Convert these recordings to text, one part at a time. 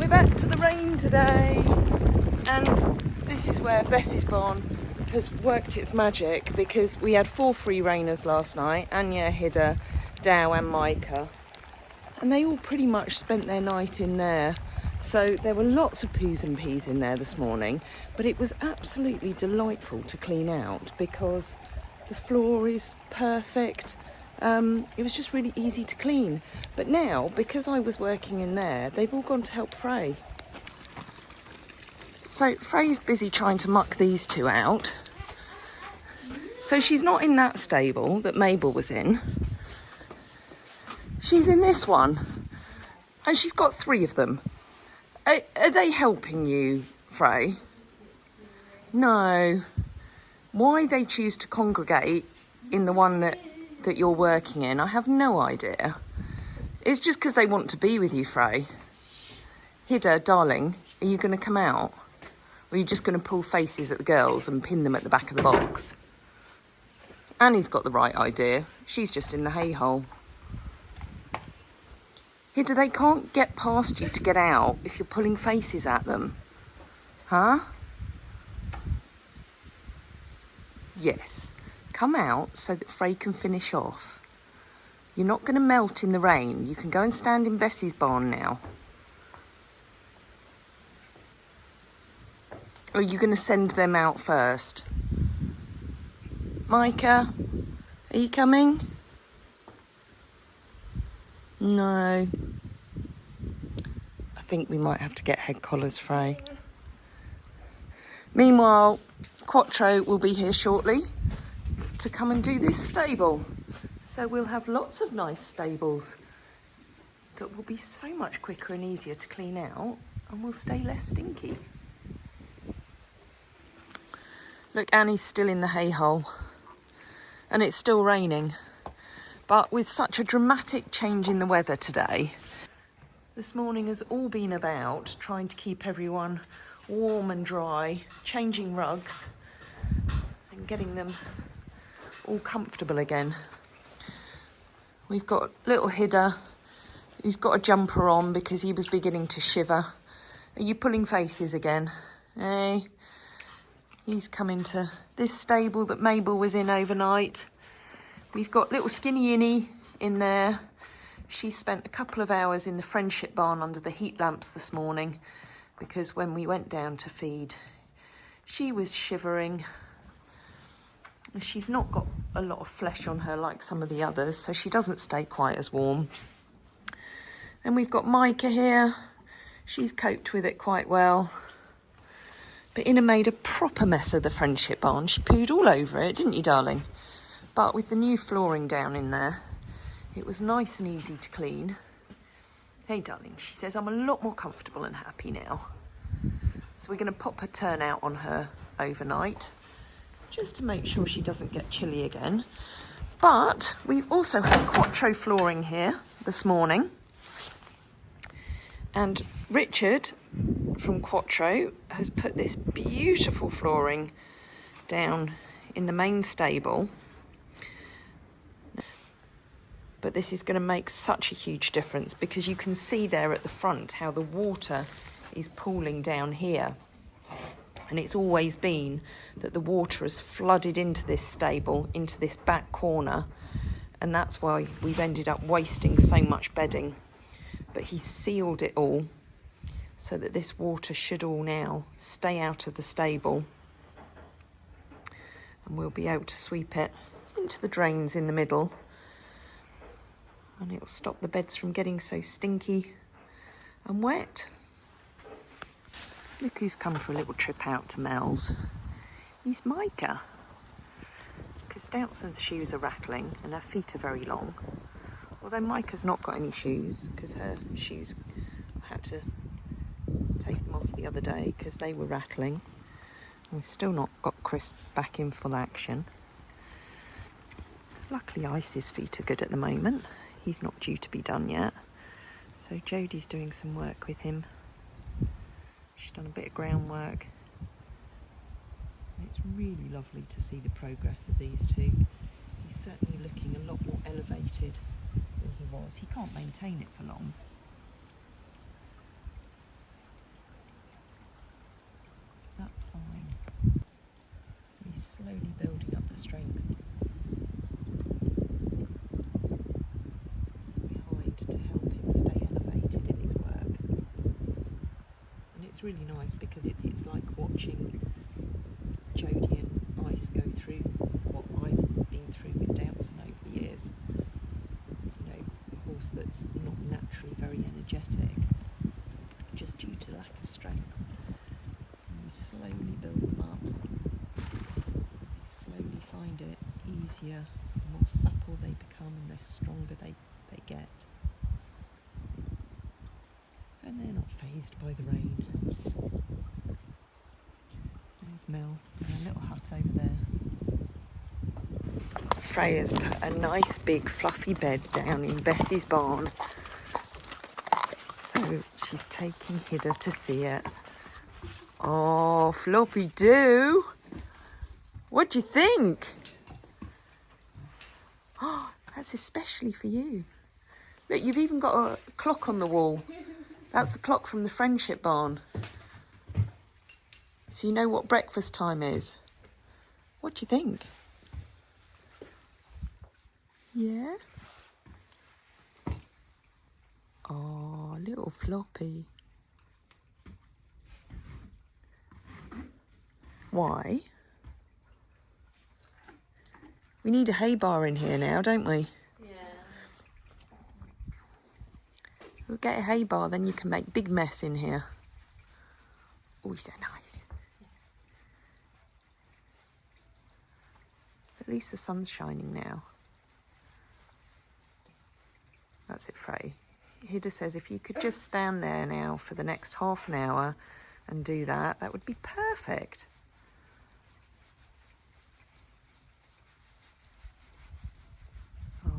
we're back to the rain today, and this is where Bessie's barn has worked its magic, because we had 4 free rainers last night: Anya, Hida, Dow and Maaike, and they all pretty much spent their night in there. So there were lots of poos and peas in there this morning, but it was absolutely delightful to clean out because the floor is perfect. It was just really easy to clean. But now, because I was working in there, they've all gone to help Frey. So Frey's busy trying to muck these two out. So she's not in that stable that Mabel was in. She's in this one, and she's got 3 of them. Are they helping you, Frey? No. Why they choose to congregate in the one that you're working in, I have no idea. It's just because they want to be with you, Frey. Hida, darling, are you going to come out? Or are you just going to pull faces at the girls and pin them at the back of the box? Annie's got the right idea. She's just in the hay hole. Hida, they can't get past you to get out if you're pulling faces at them. Huh? Yes. Come out so that Frey can finish off. You're not going to melt in the rain. You can go and stand in Bessie's barn now. Or are you going to send them out first? Maaike, are you coming? No. I think we might have to get head collars, Frey. Meanwhile, Quattro will be here shortly to come and do this stable. So we'll have lots of nice stables that will be so much quicker and easier to clean out, and will stay less stinky. Look, Annie's still in the hay hole, and it's still raining. But with such a dramatic change in the weather today, this morning has all been about trying to keep everyone warm and dry, changing rugs and getting them all comfortable again. We've got little Hida, who's got a jumper on because he was beginning to shiver. Are you pulling faces again? Eh? He's coming to this stable that Mabel was in overnight. We've got little skinny Innie in there. She spent a couple of hours in the friendship barn under the heat lamps this morning, because when we went down to feed, she was shivering. She's not got a lot of flesh on her like some of the others, so she doesn't stay quite as warm. Then we've got Maaike here. She's coped with it quite well. But Inna made a proper mess of the friendship barn. She pooed all over it, didn't you, darling? But with the new flooring down in there, it was nice and easy to clean. Hey, darling, she says, I'm a lot more comfortable and happy now. So we're going to pop a turnout on her overnight, just to make sure she doesn't get chilly again. But we've also had Quattro flooring here this morning. And Richard from Quattro has put this beautiful flooring down in the main stable. But this is going to make such a huge difference, because you can see there at the front how the water is pooling down here. And it's always been that the water has flooded into this stable, into this back corner. And that's why we've ended up wasting so much bedding. But he's sealed it all so that this water should all now stay out of the stable. And we'll be able to sweep it into the drains in the middle. And it'll stop the beds from getting so stinky and wet. Look who's come for a little trip out to Mel's. He's Maaike. Because Stoutson's shoes are rattling and her feet are very long. Although Maaike's not got any shoes, because her shoes, I had to take them off the other day because they were rattling. We've still not got Chris back in full action. Luckily Ice's feet are good at the moment. He's not due to be done yet. So Jodie's doing some work with him. She's done a bit of groundwork. And it's really lovely to see the progress of these two. He's certainly looking a lot more elevated than he was. He can't maintain it for long. it's really nice because it's like watching Jodie and Ice go through what I've been through with Dowson over the years. You know, a horse that's not naturally very energetic, just due to lack of strength. And you slowly build them up. They slowly find it easier, the more supple they become and the stronger they get. And they're not fazed by the rain. There's Mel in a little hut over there. Freya's put a nice big fluffy bed down in Bessie's barn. So she's taking Hidda to see it. Oh, floppy do. What do you think? Oh, that's especially for you. Look, you've even got a clock on the wall. That's the clock from the friendship barn. So you know what breakfast time is. What do you think? Yeah? Oh, little floppy. Why? We need a hay bar in here now, don't we? Yeah. We'll get a hay bar, then you can make big mess in here. Oh, so nice. At least the sun's shining now. That's it, Frey. Hidda says if you could just stand there now for the next half an hour and do that, that would be perfect. Oh.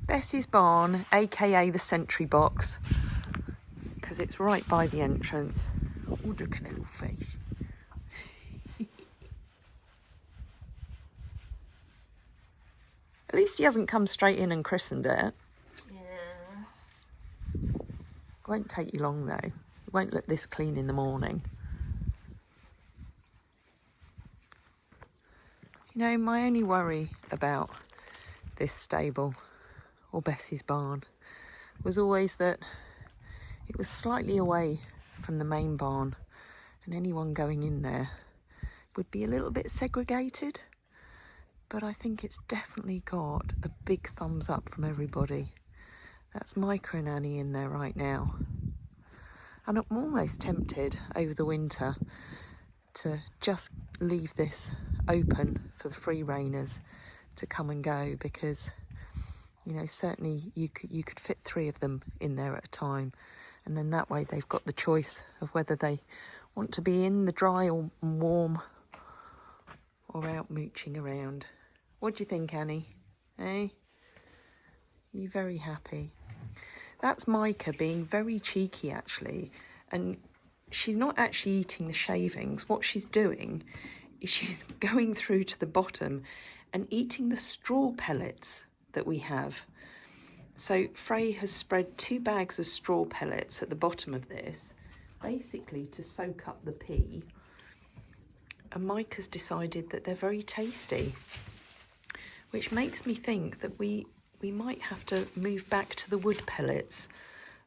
Bessie's barn, aka the sentry box, because it's right by the entrance. Oh, look at her little face. At least he hasn't come straight in and christened it. Yeah. It won't take you long though. It won't look this clean in the morning. You know, my only worry about this stable, or Bessie's barn, was always that it was slightly away from the main barn and anyone going in there would be a little bit segregated. But I think it's definitely got a big thumbs up from everybody. That's Maaike and Annie in there right now. And I'm almost tempted over the winter to just leave this open for the free reiners to come and go, because, you know, certainly you could fit 3 of them in there at a time. And then that way they've got the choice of whether they want to be in the dry or warm or out mooching around. What do you think, Annie? Eh? Are you very happy? That's Maaike being very cheeky, actually. And she's not actually eating the shavings. What she's doing is she's going through to the bottom and eating the straw pellets that we have. So Frey has spread 2 bags of straw pellets at the bottom of this, basically to soak up the pea. And Maaike has decided that they're very tasty, which makes me think that we might have to move back to the wood pellets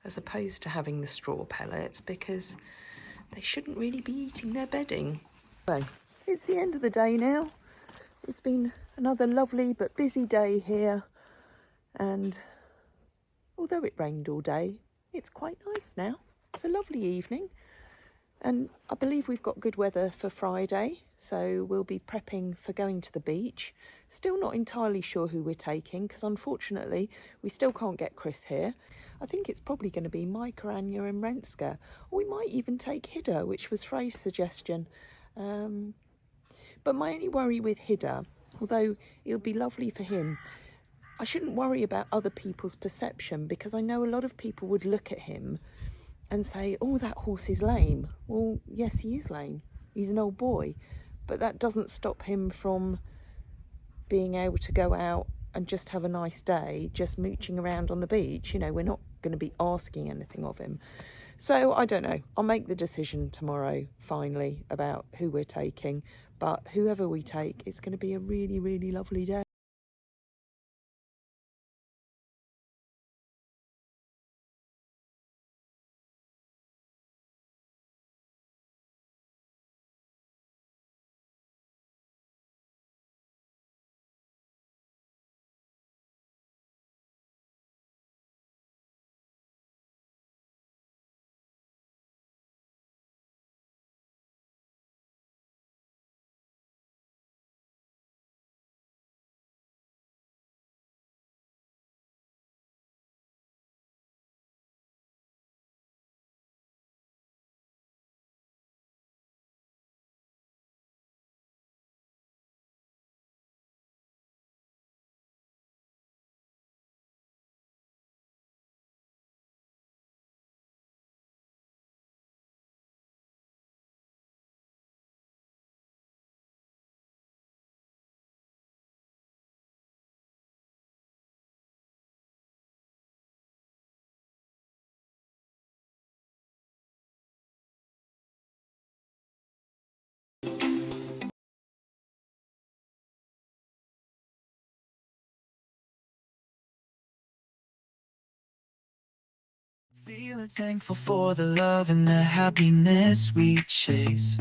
as opposed to having the straw pellets, because they shouldn't really be eating their bedding. So it's the end of the day now. It's been another lovely but busy day here, and although it rained all day, it's quite nice now. It's a lovely evening. And I believe we've got good weather for Friday, so we'll be prepping for going to the beach. Still not entirely sure who we're taking, because unfortunately we still can't get Chris here. I think it's probably going to be Maaike, Anya and Renska, or we might even take Hidda, which was Frey's suggestion. But my only worry with Hidda, although it would be lovely for him, I shouldn't worry about other people's perception, because I know a lot of people would look at him and say, oh, that horse is lame. Well, yes, he is lame. He's an old boy. But that doesn't stop him from being able to go out and just have a nice day, just mooching around on the beach. You know, we're not going to be asking anything of him. So I don't know. I'll make the decision tomorrow, finally, about who we're taking. But whoever we take, it's going to be a really, really lovely day. feeling thankful for the love and the happiness we chase.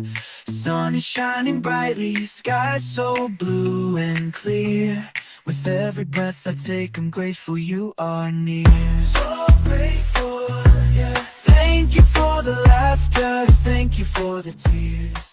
Sun is shining brightly, sky so blue and clear. With every breath I take, I'm grateful you are near. So grateful, yeah. Thank you for the laughter, thank you for the tears.